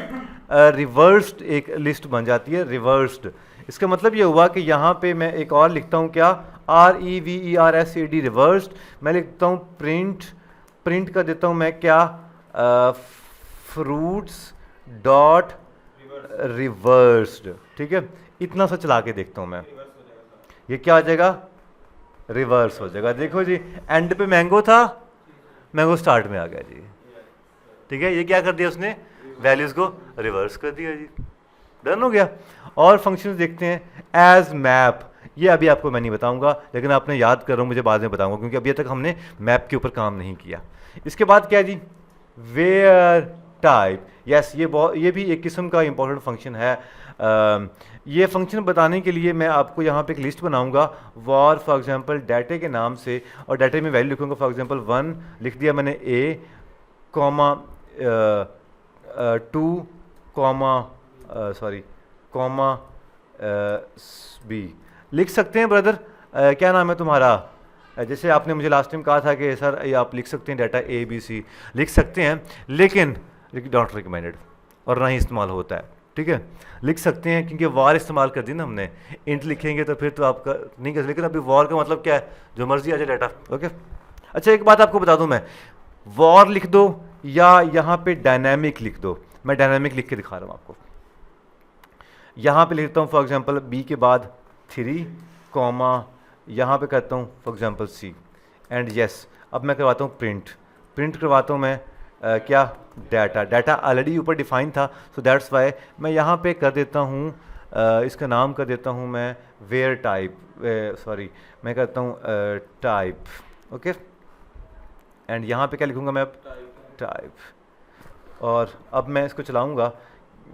रिवर्स्ड एक लिस्ट बन जाती है, रिवर्स्ड। इसका मतलब ये हुआ कि यहाँ पे मैं एक और लिखता हूँ, क्या, REVERSED रिवर्स्ड। मैं लिखता हूँ प्रिंट, प्रिंट कर देता हूँ मैं क्या, फ्रूट्स डॉट रिवर्स्ड, ठीक है। इतना सा चला के देखता हूँ मैं, ये क्या हो जाएगा, रिवर्स हो जाएगा। देखो जी, एंड पे मैंगो था, मैंगो स्टार्ट में आ गया जी, ठीक है। ये क्या कर दिया उसने, वैल्यूज़ को रिवर्स कर दिया जी, डन हो गया। और फंक्शंस देखते हैं, एज मैप, ये अभी आपको मैं नहीं बताऊंगा, लेकिन आपने याद कर रहा हूँ, मुझे बाद में बताऊंगा, क्योंकि अभी तक हमने मैप के ऊपर काम नहीं किया। इसके बाद क्या है जी, वेयर टाइप, यस ये भी एक किस्म का इंपॉर्टेंट फंक्शन है। ये फंक्शन बताने के लिए मैं आपको यहाँ पे एक लिस्ट बनाऊंगा, वॉर फॉर एग्जांपल डाटे के नाम से, और डाटे में वैल्यू लिखूंगा, फॉर एग्जांपल 1 लिख दिया मैंने a, comma 2 comma comma b लिख सकते हैं। ब्रदर क्या नाम है तुम्हारा, जैसे आपने मुझे लास्ट टाइम कहा था कि सर ये आप लिख सकते हैं डाटा ABC, लिख सकते हैं, लेकिन नॉट रिकमेंडेड और ना ही इस्तेमाल होता है, ठीक है। लिख सकते हैं क्योंकि वॉर इस्तेमाल कर दी ना हमने, इंट लिखेंगे तो फिर तो आपका नहीं कर, लेकिन अभी वॉर का मतलब क्या है, जो मर्जी आ जाए डाटा, ओके। अच्छा एक बात आपको बता दूं मैं, वॉर लिख दो या यहाँ पे डायनामिक लिख दो, मैं डायनामिक लिख के दिखा रहा हूँ आपको। यहाँ पे लिखता हूँ फॉर एग्जांपल b के बाद 3 कॉमा यहाँ पे करता हूँ for example c and yes. अब मैं करवाता हूँ प्रिंट, प्रिंट करवाता हूँ मैं क्या, डाटा, डाटा ऑलरेडी ऊपर डिफाइन था, सो दैट्स वाई मैं यहाँ पे कर देता हूँ, इसका नाम कर देता हूँ मैं वेयर टाइप, सॉरी मैं करता हूँ टाइप, ओके। एंड यहाँ पे क्या लिखूँगा मैं, टाइप। और अब मैं इसको चलाऊँगा,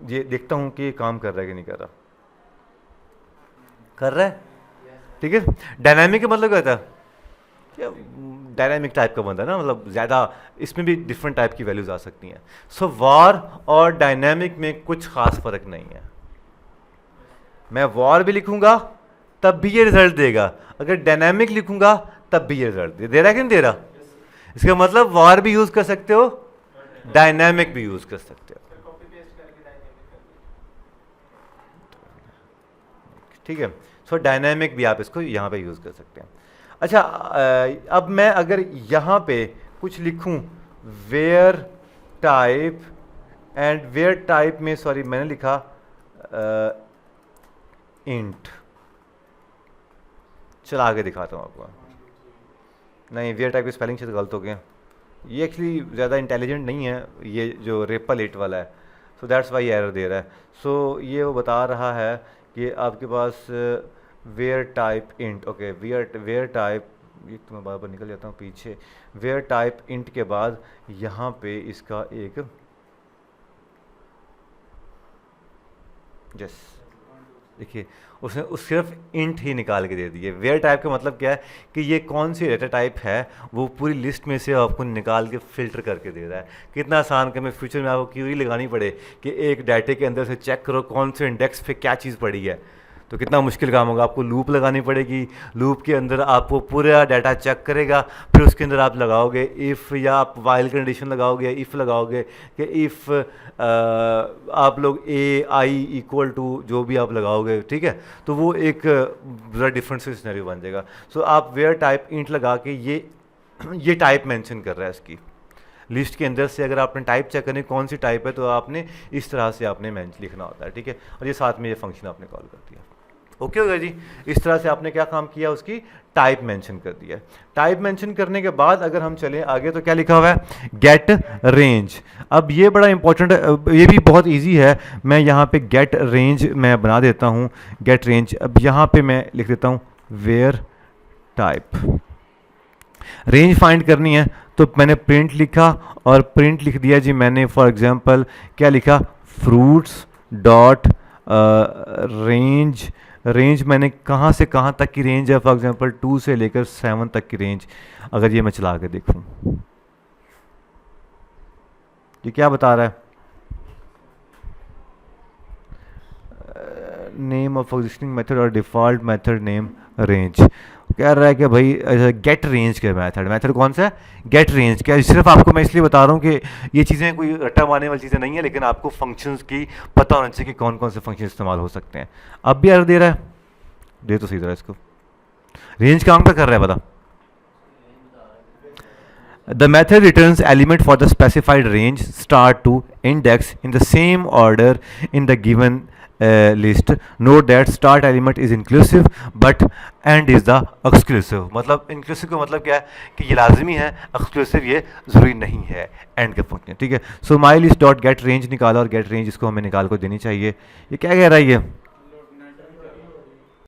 ये देखता हूँ कि ये काम कर रहा है कि नहीं कर रहा, कर रहा है, ठीक है। डायनामिक का मतलब क्या होता है, डायनामिक टाइप का बनता है ना, मतलब ज़्यादा इसमें भी डिफरेंट टाइप की वैल्यूज़ आ सकती हैं। सो वॉर और डायनामिक में कुछ खास फ़र्क नहीं है, मैं वॉर भी लिखूंगा तब भी ये रिजल्ट देगा, अगर डायनामिक लिखूंगा तब भी ये रिजल्ट दे रहा है कि नहीं दे रहा? इसका मतलब वार भी यूज कर सकते हो, डायनामिक भी यूज कर सकते हो, कॉपी पेस्ट करके डायनेमिक कर दिया। ठीक है। सो डायनामिक भी आप इसको यहाँ पे यूज कर सकते हैं। अच्छा, अब मैं अगर यहाँ पे कुछ लिखूँ where type, and where type में सॉरी मैंने लिखा इंट, चला आगे दिखाता हूँ आपको। नहीं, वेयर टाइप की स्पेलिंग शायद गलत हो गया, ये एक्चुअली ज़्यादा इंटेलिजेंट नहीं है ये जो रेपल इट वाला है, सो दैट्स वाई एरर दे रहा है। सो ये वो बता रहा है कि आपके पास var type int, okay var type, ये तो मैं बार बार निकल जाता हूँ पीछे, वेयर टाइप इंट के बाद यहाँ पे इसका एक यस देखिए उसने सिर्फ इंट ही निकाल के दे दिए। वेयर टाइप का मतलब क्या है कि ये कौन सी डेटा टाइप है वो पूरी लिस्ट में से आपको निकाल के फिल्टर करके दे रहा है। कितना आसान कि मैं फ्यूचर में आपको क्यूरी लगानी पड़े कि एक डाटे के अंदर से चेक करो कौन से इंडेक्स पे क्या चीज़ पड़ी है, तो कितना मुश्किल काम होगा। आपको लूप लगानी पड़ेगी, लूप के अंदर आपको पूरा डाटा चेक करेगा, फिर उसके अंदर आप लगाओगे इफ़, या आप वाइल कंडीशन लगाओगे, इफ़ लगाओगे कि इफ़ आप लोग ए आई इक्वल टू जो भी आप लगाओगे, ठीक है, तो वो एक ज़रा डिफरेंट सिनेरियो बन जाएगा। सो आप वेयर टाइप इंट लगा के ये टाइप मेंशन कर रहा है इसकी लिस्ट के अंदर से। अगर आपने टाइप चेक करनी कौन सी टाइप है तो आपने इस तरह से आपने लिखना होता है, ठीक है, और ये साथ में ये फंक्शन आपने कॉल कर दिया। ओके होगा जी। इस तरह से आपने क्या काम किया, उसकी टाइप मेंशन कर दिया। टाइप मेंशन करने के बाद अगर हम चलें आगे तो क्या लिखा हुआ है, गेट रेंज। अब ये बड़ा इंपॉर्टेंट है, ये भी बहुत इजी है। मैं यहाँ पे गेट रेंज मैं बना देता हूँ, गेट रेंज। अब यहाँ पे मैं लिख देता हूँ वेयर टाइप। रेंज फाइंड करनी है तो मैंने प्रिंट लिखा और प्रिंट लिख दिया जी मैंने, फॉर एग्जांपल क्या लिखा, फ्रूट्स डॉट रेंज। रेंज मैंने कहाँ से कहाँ तक की रेंज है, फॉर एग्जांपल 2 से लेकर 7 तक की रेंज। अगर ये मैं चला के देखूँ ये क्या बता रहा है, नेम ऑफ एग्जिस्टिंग मेथड और डिफ़ॉल्ट मेथड नेम रेंज। कह रहा है कि भाई गेट रेंज के मेथड कौन सा है, गेट रेंज। क्या सिर्फ आपको मैं इसलिए बता रहा हूँ कि ये चीज़ें कोई रट्टा मारने वाली चीज़ें नहीं है, लेकिन आपको फंक्शंस की पता होना चाहिए कि कौन कौन से फंक्शन इस्तेमाल हो सकते हैं। अब भी एरर दे रहा है, दे तो सही तरह इसको। रेंज काम क्या कर रहा है पता, the method returns element for the specified range start to index in the same order in the given list. Note that start element is inclusive but end is the exclusive। मतलब inclusive का मतलब क्या है कि ये लाजमी है, exclusive ये ज़रूरी नहीं है end के फंक्शन, ठीक है। So my list dot get range निकाला और गेट रेंज इसको हमें निकाल को देनी चाहिए। ये क्या कह रहा है, ये